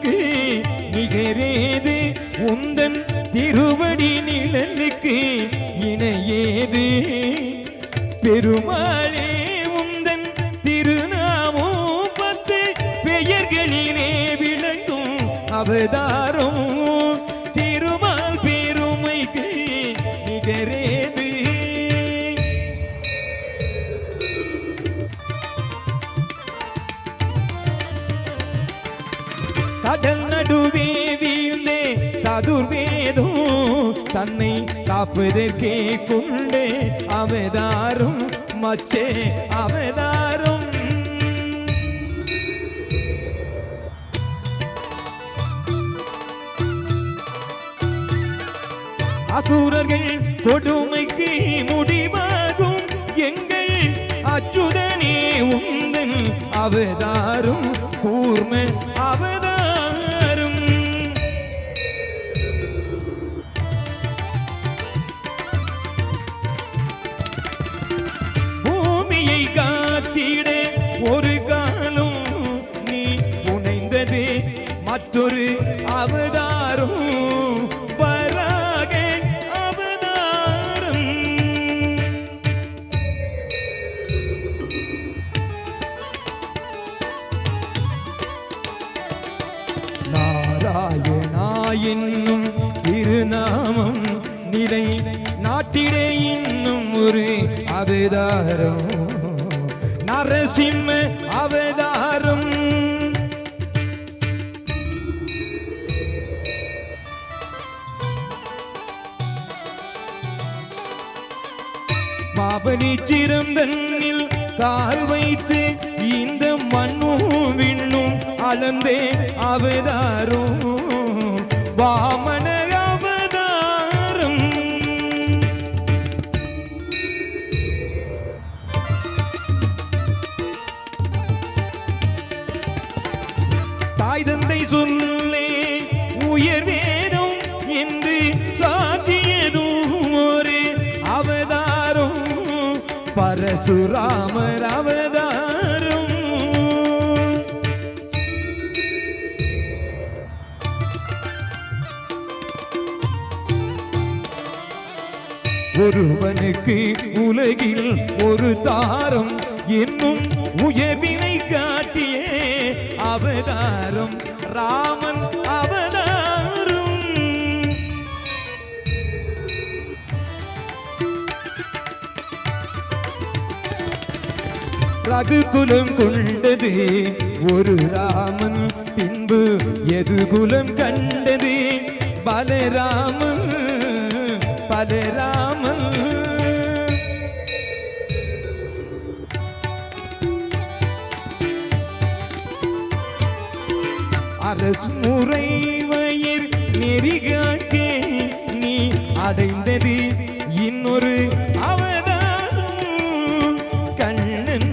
பெருமைக்கு நிகரேது உந்தன் திருவடி நிழலுக்கு இணையேது பெருமாளே உந்தன் திருநாமம் 10 பெயர்களிலே விளங்கும் அவதாரம் திருமால் பெருமைக்கு நிகரேது கடல் நடுவே வீழ்ந்தே சதுர்வேதம் தன்னை காப்பதற்கே கொண்டே அவதாரம் மச்சே அவதாரம் அசுரர்கள் கொடுமைக்கு முடிவாகும் எங்கள் அச்சுதனே உந்தன் அவதாரம் கூர்ம அவதாரம் பூமியை காத்திட ஒரு காலம் நீ புனைந்தது மற்றொரு அவதாரம் வராக அவதாரம் நாராயணா என்னும் திருநாமம் நிலை நாட்டிலே இன்னும் ஒரு அவதாரம் நரசிம்ம அவதாரம் பாபலி சிறந்தன்னில் கால் வைத்து இந்த மண்ணும் விண்ணும் அளந்தே அவதாரம் வாமன அவதாரம் தாய் தந்தை சொல்லே உயர் வேதம் என்று சாத்தியதும் ஒரு அவதாரம் பரசுராமர் அவதாரம் ஒருவனுக்கு உலகில் ஒரு தாரம் என்னும் உயர்வினை காட்டியே அவதாரம் ராமன் அவதாரம் ரகுகுலம் கொண்டது ஒரு ராமன் பின்பு எது குலம் கண்டது பலராமன் பலராமன் அரசு முறை வயிர் நெறிகாக்கே நீ அடைந்தது இன்னொரு அவதாரம் கண்ணன்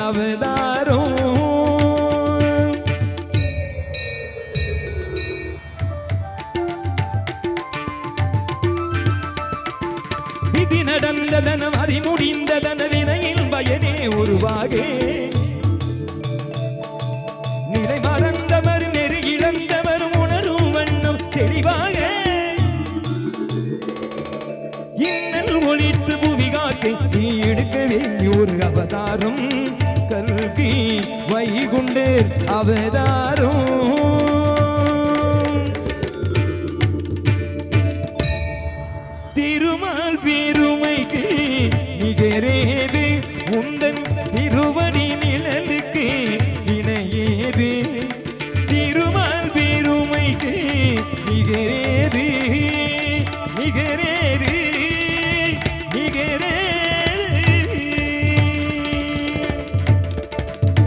அவதாரம் விதி நடந்ததனம் அதி முடிந்ததன வினையின் பயனே உருவாகே நிலை மறந்தவர் நெறி இழந்தவர் உணரும் வண்ணம் தெளிவாக இன்னல் ஒழித்து புவி காக்கை நீ எடுக்கவே ஒரு அவதாரம் கல்கி வைகுண்டர் அவதாரம் திருமால் பெருமைக்கு நிகரேது உந்தன் திருவடி நிழலுக்கு இணையேது திருமால் பெருமைக்கு நிகரேது நிகரேது நிகரே